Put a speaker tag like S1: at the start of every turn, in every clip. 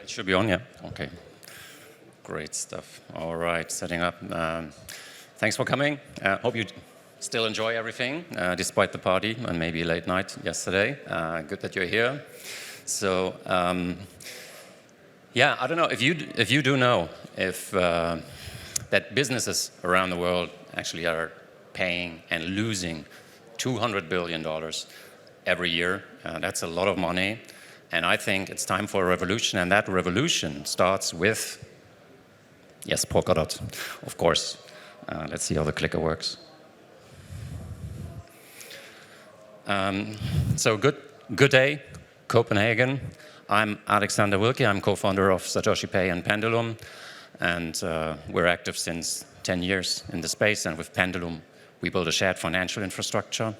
S1: It should be on, yeah? Okay. Great stuff. All right, setting up. Thanks for coming. Hope you still enjoy everything, despite the party and maybe late night yesterday. Good that you're here. So, yeah, I don't know if you do know if that businesses around the world actually are paying and losing $200 billion every year. That's a lot of money. And I think it's time for a revolution, and that revolution starts with, yes, Polkadot, of course. Let's see how the clicker works. So good day, Copenhagen. I'm Alexander Wilke. I'm co-founder of SatoshiPays and Pendulum, and we're active since 10 years in the space. And with Pendulum, we build a shared financial infrastructure,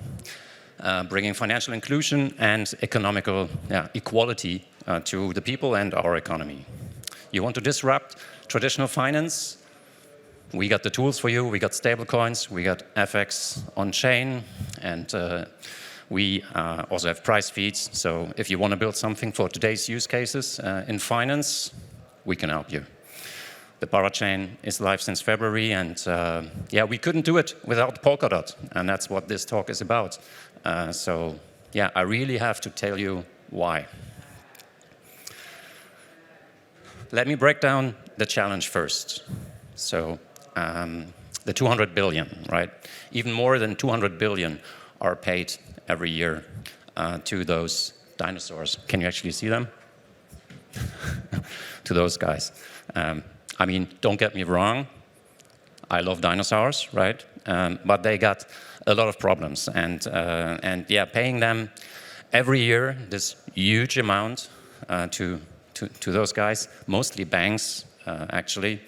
S1: bringing financial inclusion and economical equality to the people and our economy. You want to disrupt traditional finance? We got the tools for you. We got stablecoins. We got FX on chain, and we also have price feeds. So if you want to build something for today's use cases in finance, we can help you. The parachain is live since February, and yeah, we couldn't do it without Polkadot, and that's what this talk is about. So yeah, I really have to tell you why. Let me break down the challenge first. So the 200 billion, right? Even more than 200 billion are paid every year to those dinosaurs. Can you actually see them? To those guys. I mean, don't get me wrong, I love dinosaurs, right? But they got a lot of problems, and yeah, paying them every year this huge amount to those guys, mostly banks, actually.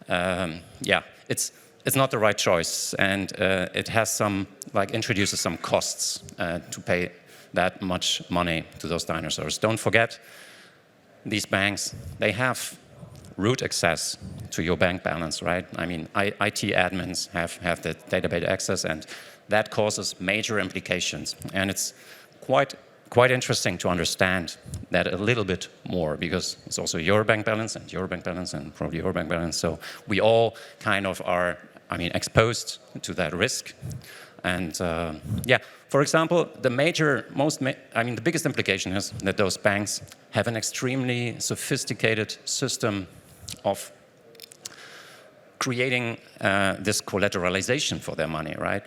S1: Yeah, it's not the right choice, and it has some, introduces some costs to pay that much money to those dinosaurs. Don't forget, these banks, they have root access to your bank balance, right? I mean, IT admins have the database access, and that causes major implications. And it's quite interesting to understand that a little bit more, because it's also your bank balance and your bank balance and probably your bank balance. So we all kind of are, exposed to that risk. And yeah, for example, the biggest implication is that those banks have an extremely sophisticated system of creating this collateralization for their money, right?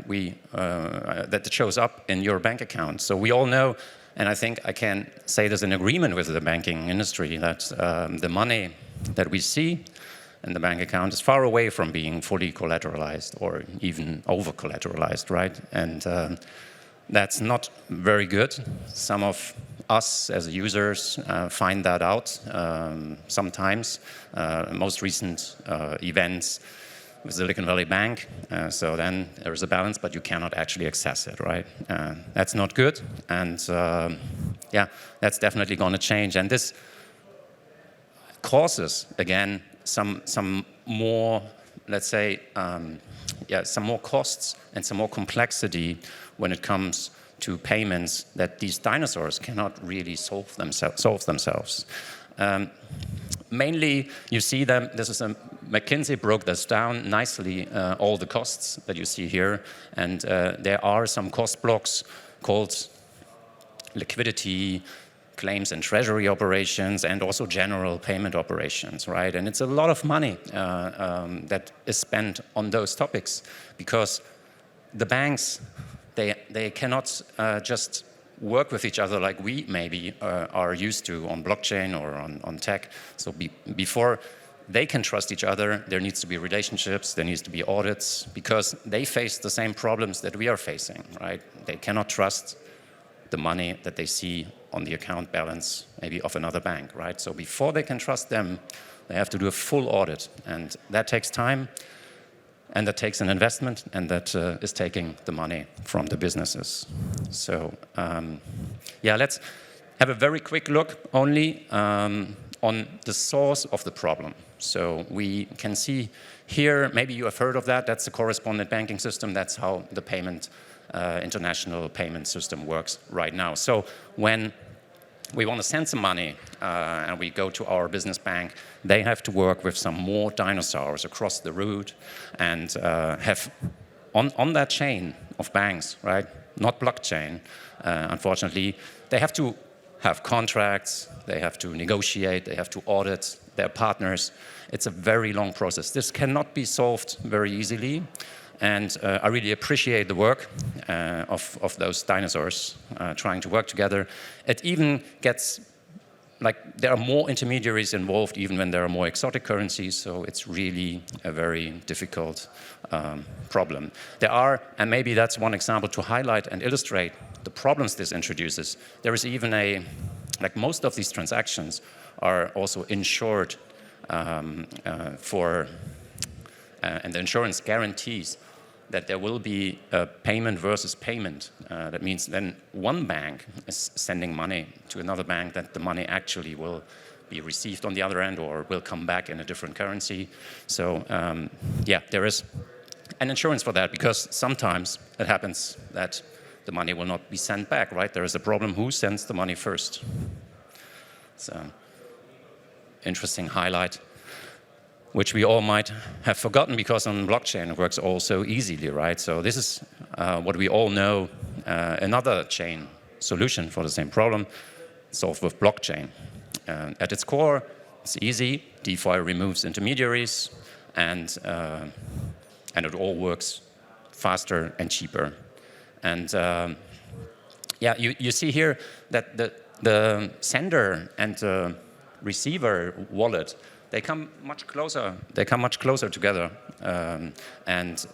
S1: That shows up in your bank account. So we all know, and I think I can say there's an agreement with the banking industry, that the money that we see in the bank account is far away from being fully collateralized or even over-collateralized, right? And that's not very good. Some of us as users find that out sometimes. Most recent events with Silicon Valley Bank. So then there is a balance, but you cannot actually access it, right? That's not good. And yeah, that's definitely going to change. And this causes, again, some more, let's say, some more costs and some more complexity when it comes to payments that these dinosaurs cannot really solve themselves. Mainly, you see them, McKinsey broke this down nicely, all the costs that you see here, and there are some cost blocks called liquidity, claims and treasury operations, and also general payment operations, right? And it's a lot of money that is spent on those topics, because the banks, they cannot just work with each other like we maybe are used to on blockchain or on tech. So before they can trust each other, there needs to be relationships, there needs to be audits, because they face the same problems that we are facing, right? They cannot trust the money that they see on the account balance, maybe of another bank, right? So before they can trust them, they have to do a full audit, and that takes time, and that takes an investment, and that is taking the money from the businesses. So yeah, let's have a very quick look only on the source of the problem. So we can see here, maybe you have heard of that, that's the correspondent banking system, that's how the international payment system works right now. So when we want to send some money and we go to our business bank, they have to work with some more dinosaurs across the route and have on that chain of banks, right? Not blockchain, unfortunately. They have to have contracts, they have to negotiate, they have to audit their partners. It's a very long process. This cannot be solved very easily. And I really appreciate the work of those dinosaurs trying to work together. It even gets, like, there are more intermediaries involved even when there are more exotic currencies, so it's really a very difficult problem. There are, and maybe that's one example to highlight and illustrate the problems this introduces. There is even like most of these transactions are also insured and the insurance guarantees that there will be a payment versus payment. That means then one bank is sending money to another bank, that the money actually will be received on the other end or will come back in a different currency. So yeah, there is an insurance for that, because sometimes it happens that the money will not be sent back, right? There is a problem, who sends the money first? It's an interesting highlight, which we all might have forgotten, because on blockchain it works all so easily, right? So this is what we all know, another chain solution for the same problem, solved with blockchain. At its core, it's easy. DeFi removes intermediaries, and it all works faster and cheaper. And yeah, you see here that the sender and the receiver wallet, they come much closer. They come much closer together, and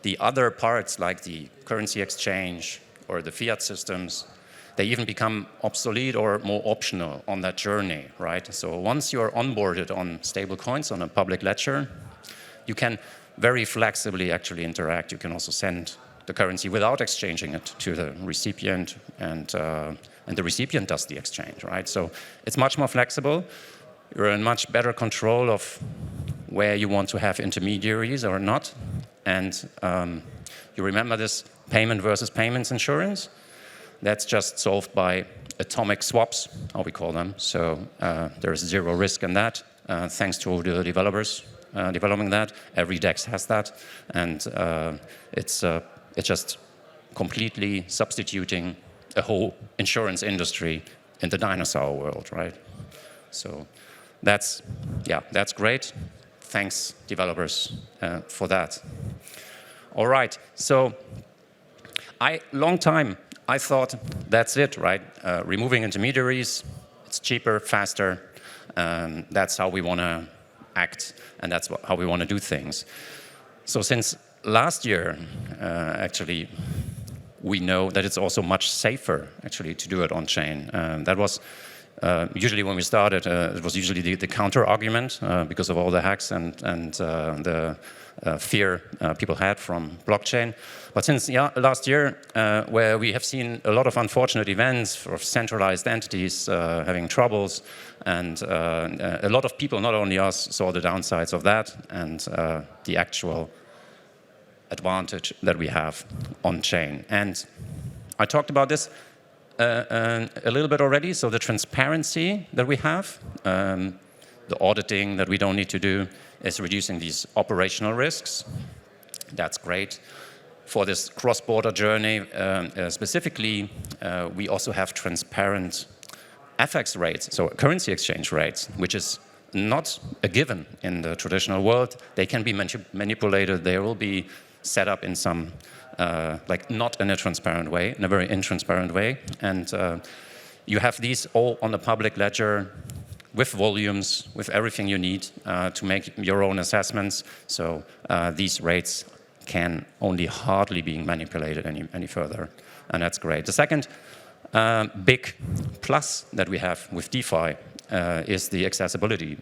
S1: the other parts, like the currency exchange or the fiat systems, they even become obsolete or more optional on that journey, right? So once you're onboarded on stable coins on a public ledger, you can very flexibly actually interact. You can also send the currency without exchanging it to the recipient, and the recipient does the exchange, right? So it's much more flexible. You're in much better control of where you want to have intermediaries or not. And you remember this payment versus payments insurance? That's just solved by atomic swaps, how we call them. So there's zero risk in that, thanks to the developers developing that. Every DEX has that. And it's just completely substituting a whole insurance industry in the dinosaur world, right? So that's great. Thanks, developers, for that. All right, so long time I thought that's it, right? Removing intermediaries, it's cheaper, faster. That's how we want to act, and that's how we want to do things. So since last year, actually, we know that it's also much safer, actually, to do it on chain. That was usually when we started, it was usually the counter argument because of all the hacks and the fear people had from blockchain. But since last year, where we have seen a lot of unfortunate events of centralized entities having troubles, and a lot of people, not only us, saw the downsides of that and the actual advantage that we have on chain. And I talked about this a little bit already. So the transparency that we have, the auditing that we don't need to do, is reducing these operational risks. That's great. For this cross-border journey, specifically, we also have transparent FX rates, so currency exchange rates, which is not a given in the traditional world. They can be manipulated. They will be set up in some, like not in a transparent way, in a very intransparent way. And you have these all on the public ledger with volumes, with everything you need to make your own assessments. So these rates can only hardly be manipulated any further. And that's great. The second big plus that we have with DeFi is the accessibility.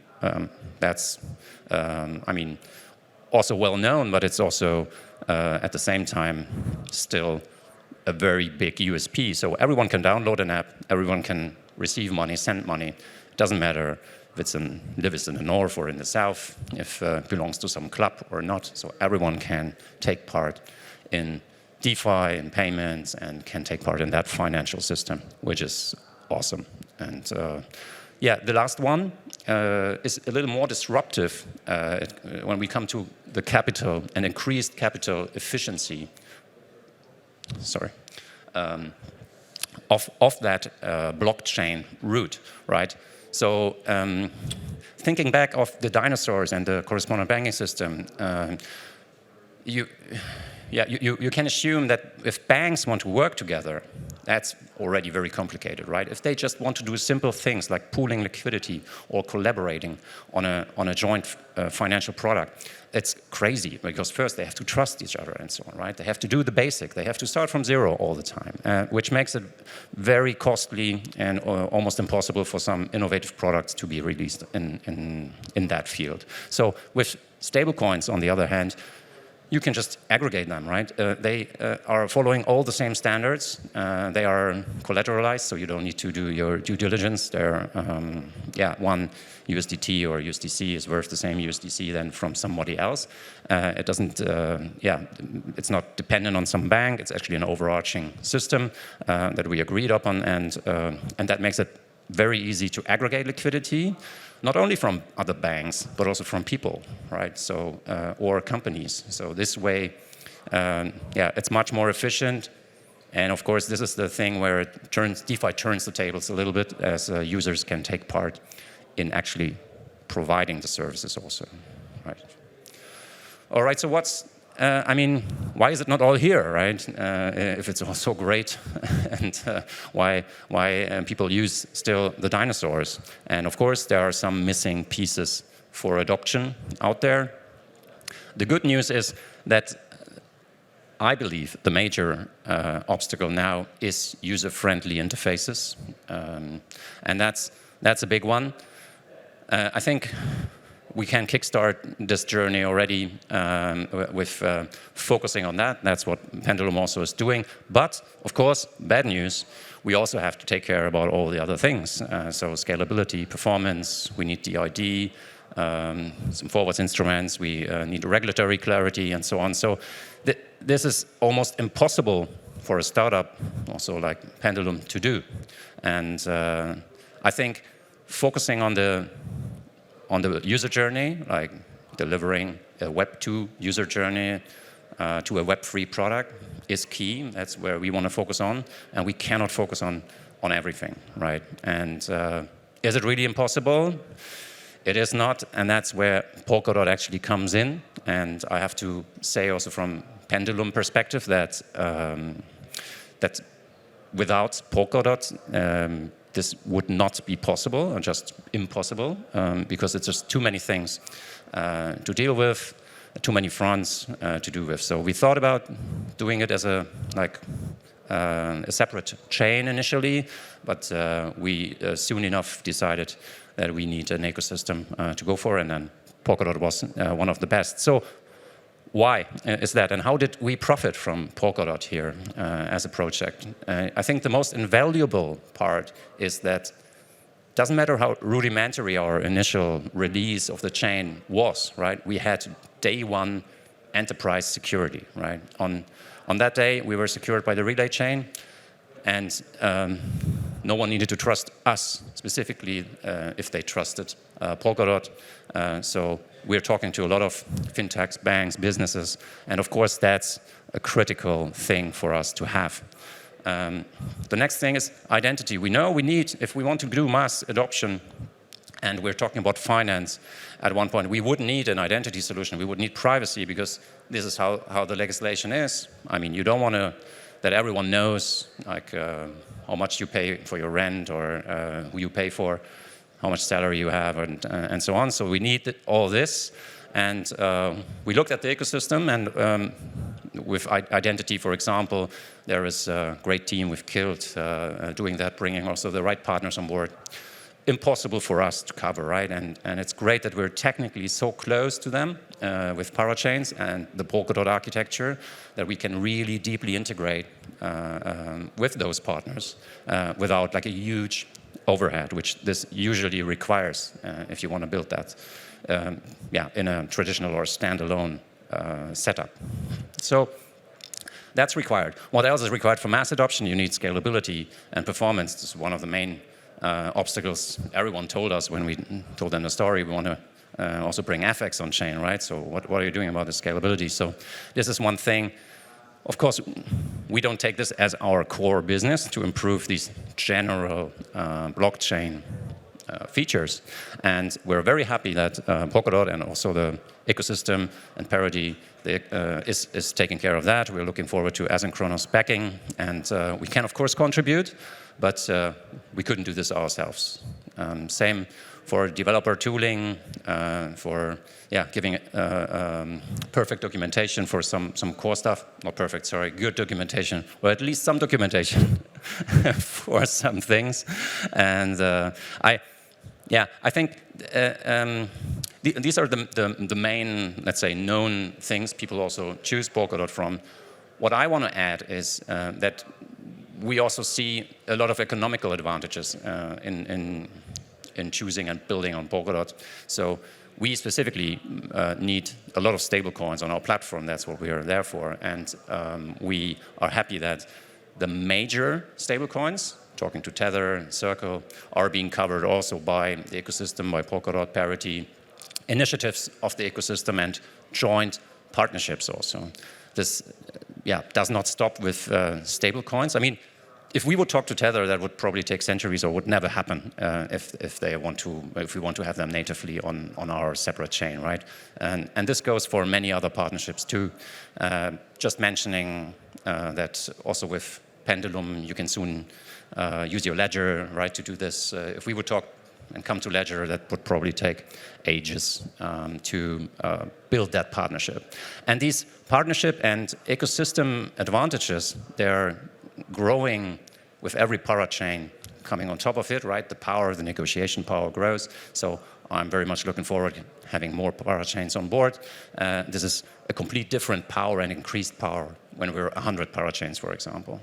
S1: That's, I mean, also well known, but it's also at the same time still a very big USP. So everyone can download an app, everyone can receive money, send money. It doesn't matter if it's lives in the north or in the south, if it belongs to some club or not. So everyone can take part in DeFi and payments and can take part in that financial system, which is awesome. And yeah, the last one is a little more disruptive when we come to the capital and increased capital efficiency. Sorry. Of that blockchain route, right? So thinking back of the dinosaurs and the correspondent banking system, you can assume that if banks want to work together, that's already very complicated, right? If they just want to do simple things like pooling liquidity or collaborating on a joint financial product, it's crazy, because first they have to trust each other and so on, right? They have to do the basic. They have to start from zero all the time, which makes it very costly and almost impossible for some innovative products to be released in that field. So with stablecoins, on the other hand, you can just aggregate them, right? They are following all the same standards. They are collateralized, so you don't need to do your due diligence. They're, one USDT or USDC is worth the same USDC than from somebody else. It doesn't, it's not dependent on some bank. It's actually an overarching system that we agreed upon, and that makes it very easy to aggregate liquidity, not only from other banks, but also from people, right? So, or companies. So this way, it's much more efficient. And of course, this is the thing where DeFi turns the tables a little bit, as users can take part in actually providing the services also, right? All right, so why is it not all here, right? If it's all so great, and why people use still the dinosaurs? And of course, there are some missing pieces for adoption out there. The good news is that I believe the major obstacle now is user-friendly interfaces, and that's a big one. I think we can kickstart this journey already with focusing on that. That's what Pendulum also is doing. But, of course, bad news, we also have to take care about all the other things. So scalability, performance, we need DID, some forwards instruments, we need regulatory clarity, and so on. So this is almost impossible for a startup, also like Pendulum, to do. And I think focusing on the user journey, like delivering a Web 2 user journey to a Web 3 product, is key. That's where we want to focus on, and we cannot focus on everything, right? And is it really impossible? It is not, and that's where Polkadot actually comes in. And I have to say also from Pendulum perspective that that without Polkadot, this would not be possible, or just impossible, because it's just too many things to deal with, too many fronts to do with. So we thought about doing it as a separate chain initially, but we soon enough decided that we need an ecosystem to go for, and then Polkadot was one of the best. So why is that, and how did we profit from Polkadot here as a project? I think the most invaluable part is that it doesn't matter how rudimentary our initial release of the chain was, right? We had day one enterprise security, right? On that day, we were secured by the relay chain, and no one needed to trust us specifically if they trusted Polkadot. So we're talking to a lot of fintechs, banks, businesses, and of course that's a critical thing for us to have. The next thing is identity. We know we need, if we want to do mass adoption, and we're talking about finance at one point, we would need an identity solution. We would need privacy, because this is how the legislation is. I mean, you don't want to that everyone knows like how much you pay for your rent, or who you pay for, how much salary you have, and so on. So we need all this. And we looked at the ecosystem, and with identity, for example, there is a great team with Kilt doing that, bringing also the right partners on board. Impossible for us to cover, right? And it's great that we're technically so close to them with parachains and the Polkadot architecture, that we can really deeply integrate with those partners without like a huge overhead, which this usually requires if you want to build that in a traditional or standalone setup. So that's required. What else is required for mass adoption? You need scalability and performance. This is one of the main obstacles everyone told us when we told them the story. We want to also bring FX on chain, right? So what are you doing about the scalability? So this is one thing. Of course, we don't take this as our core business to improve these general blockchain features. And we're very happy that Polkadot and also the ecosystem and Parity is taking care of that. We're looking forward to asynchronous backing. And we can, of course, contribute, but we couldn't do this ourselves. Same for developer tooling, for giving perfect documentation for some core stuff. Not perfect, sorry, good documentation, or at least some documentation for some things. And I think these are the main, let's say, known things people also choose Polkadot from. What I want to add is that we also see a lot of economical advantages in choosing and building on Polkadot. So we specifically need a lot of stable coins on our platform. That's what we are there for. And we are happy that the major stable coins, talking to Tether and Circle, are being covered also by the ecosystem, by Polkadot, Parity, initiatives of the ecosystem, and joint partnerships also. This does not stop with stable coins. I mean, if we would talk to Tether, that would probably take centuries or would never happen if we want to have them natively on our separate chain, right? And this goes for many other partnerships too. Just mentioning that also with Pendulum, you can soon use your ledger, right, to do this. If we would talk and come to ledger, that would probably take ages to build that partnership. And these partnership and ecosystem advantages, they're growing with every parachain coming on top of it, right? The power, the negotiation power grows. So I'm very much looking forward to having more parachains on board. This is a complete different power and increased power when we're 100 parachains, for example.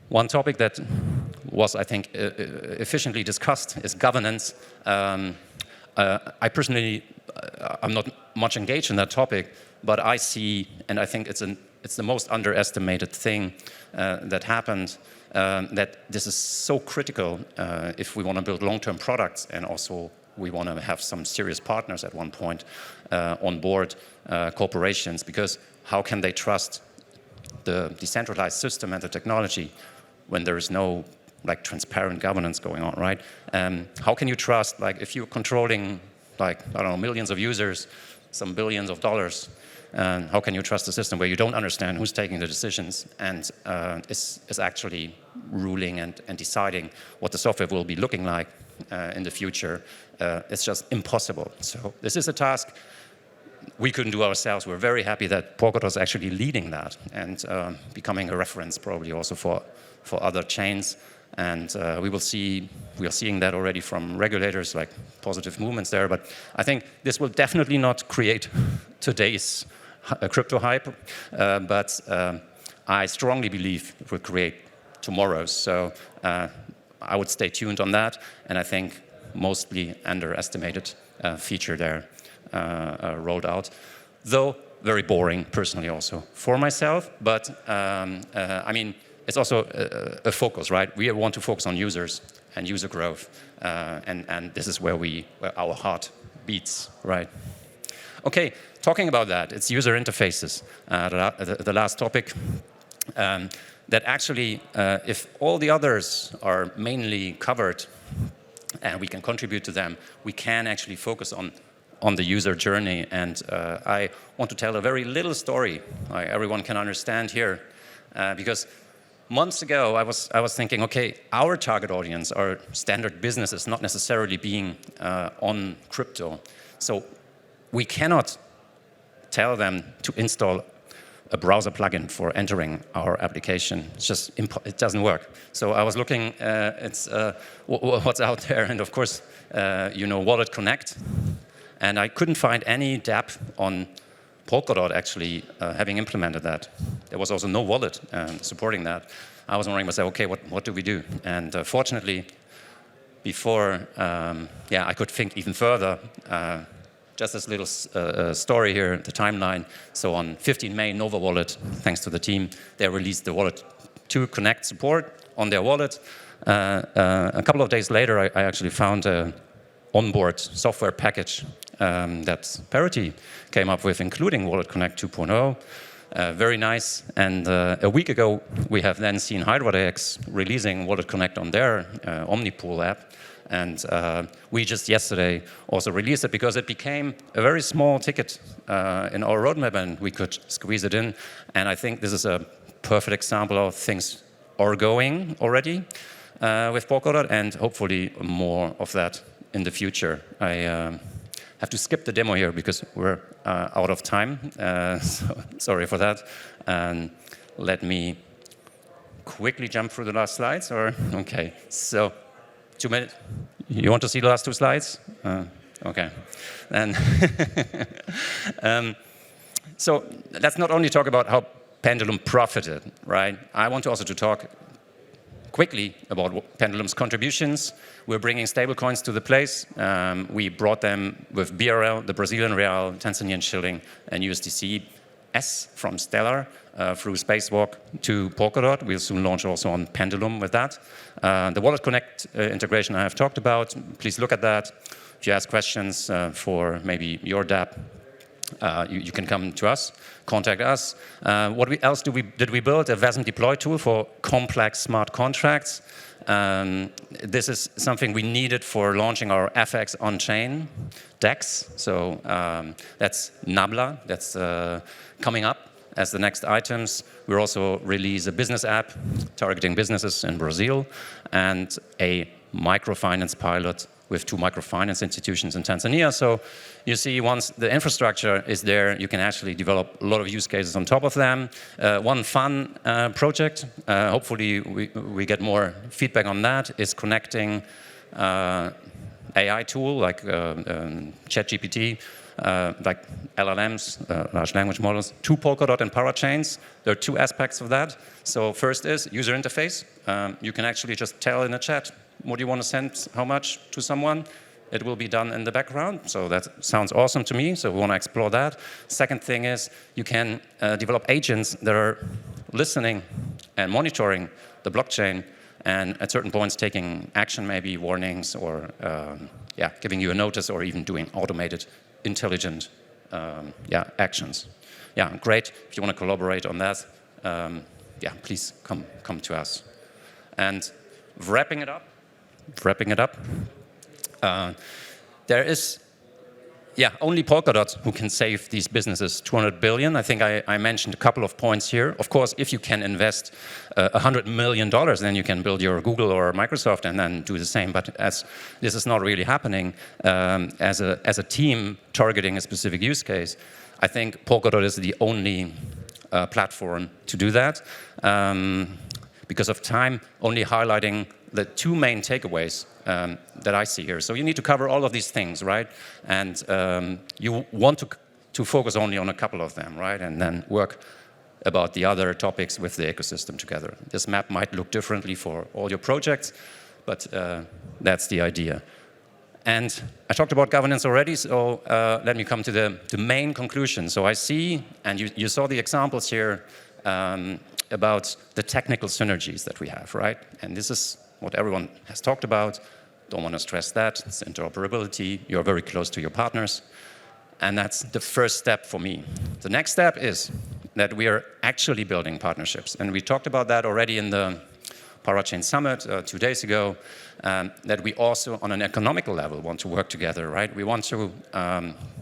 S1: One topic that was, I think, efficiently discussed is governance. I personally, I'm not much engaged in that topic, but I see, and I think it's the most underestimated thing that happened, that this is so critical if we want to build long-term products, and also we want to have some serious partners at one point on board, corporations, because how can they trust the decentralized system and the technology when there is no transparent governance going on, right? How can you trust, if you're controlling, I don't know, millions of users, some billions of dollars, how can you trust a system where you don't understand who's taking the decisions and is actually ruling and deciding what the software will be looking like in the future? It's just impossible. So this is a task we couldn't do ourselves. We're very happy that Polkadot is actually leading that and becoming a reference probably also for other chains. And we are seeing that already from regulators, like positive movements there. But I think this will definitely not create today's crypto hype, but I strongly believe it will create tomorrow's. So I would stay tuned on that, and I think mostly underestimated feature there rolled out. Though very boring, personally also, for myself, but I mean, it's also a focus, right? We want to focus on users and user growth, and this is where our heart beats, right? Okay, talking about that, it's user interfaces, the last topic. That actually, if all the others are mainly covered and we can contribute to them, we can actually focus on the user journey. And I want to tell a very little story everyone can understand here, because months ago, I was thinking, okay, our target audience, our standard business is not necessarily being on crypto. So we cannot tell them to install a browser plugin for entering our application. It's just it doesn't work. So I was looking at what's out there, and of course, Wallet Connect, and I couldn't find any dApp on Polkadot actually having implemented that. There was also no wallet supporting that. I was wondering myself, okay, what do we do? And fortunately, before I could think even further, just this little story here, the timeline. So on 15 May, Nova Wallet, thanks to the team, they released the Wallet 2 Connect support on their wallet. A couple of days later, I actually found an onboard software package that Parity came up with, including Wallet Connect 2.0. Very nice. And a week ago, we have then seen HydraDX releasing Wallet Connect on their Omnipool app. And we just yesterday also released it because it became a very small ticket in our roadmap, and we could squeeze it in. And I think this is a perfect example of things are going already with Polkadot, and hopefully more of that in the future. I have to skip the demo here because we're out of time. So sorry for that. And let me quickly jump through the last slides. Okay, so 2 minutes. You want to see the last 2 slides? Okay. And so let's not only talk about how Pendulum profited, right? I want also to talk quickly about Pendulum's contributions. We're bringing stablecoins to the place. We brought them with BRL, the Brazilian real, Tanzanian shilling, and USDC S from Stellar through Spacewalk to Polkadot. We'll soon launch also on Pendulum with that. The Wallet Connect integration I have talked about. Please look at that. If you ask questions for maybe your dApp, you can come to us, contact us. What else did we build? A Wasm deploy tool for complex smart contracts. This is something we needed for launching our FX on-chain DEX. So that's Nabla. That's coming up as the next items. We'll also release a business app targeting businesses in Brazil and a microfinance pilot with 2 microfinance institutions in Tanzania. So you see, once the infrastructure is there, you can actually develop a lot of use cases on top of them. One fun project, hopefully we get more feedback on that, is connecting AI tool like ChatGPT, like LLMs, large language models, to Polkadot and parachains. There are 2 aspects of that. So first is user interface. You can actually just tell in a chat, what do you want to send, how much to someone? It will be done in the background. So that sounds awesome to me. So we want to explore that. Second thing is you can develop agents that are listening and monitoring the blockchain and at certain points taking action, maybe warnings or giving you a notice or even doing automated, intelligent actions. Yeah, great. If you want to collaborate on that, please come to us. And wrapping it up, there is only Polkadot who can save these businesses 200 billion. I think I mentioned a couple of points here. Of course, if you can invest $100 million, then you can build your Google or Microsoft and then do the same. But as this is not really happening, as a team targeting a specific use case, I think Polkadot is the only platform to do that. Because of time, only highlighting the 2 main takeaways that I see here. So you need to cover all of these things, right? And you want to focus only on a couple of them, right? And then work about the other topics with the ecosystem together. This map might look differently for all your projects, but that's the idea. And I talked about governance already, so let me come to the main conclusion. So I see, and you saw the examples here, about the technical synergies that we have, right? And this is what everyone has talked about. Don't want to stress that. It's interoperability. You're very close to your partners. And that's the first step for me. The next step is that we are actually building partnerships. And we talked about that already in the Parachain Summit 2 days ago, that we also, on an economical level, want to work together, right? We want to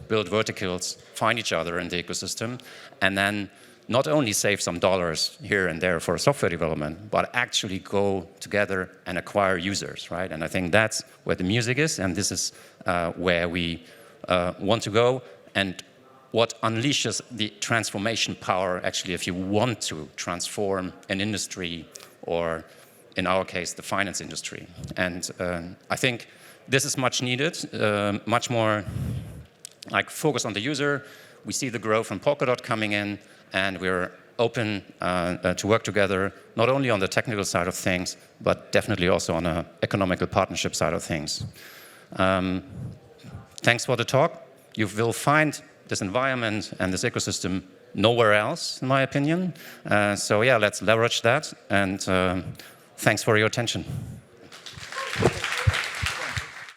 S1: build verticals, find each other in the ecosystem, and then not only save some dollars here and there for software development, but actually go together and acquire users, right? And I think that's where the music is, and this is where we want to go, and what unleashes the transformation power, actually, if you want to transform an industry, or in our case, the finance industry. And I think this is much needed, much more like focus on the user. We see the growth from Polkadot coming in, and we're open to work together, not only on the technical side of things, but definitely also on an economical partnership side of things. Thanks for the talk. You will find this environment and this ecosystem nowhere else, in my opinion. So yeah, let's leverage that. And thanks for your attention.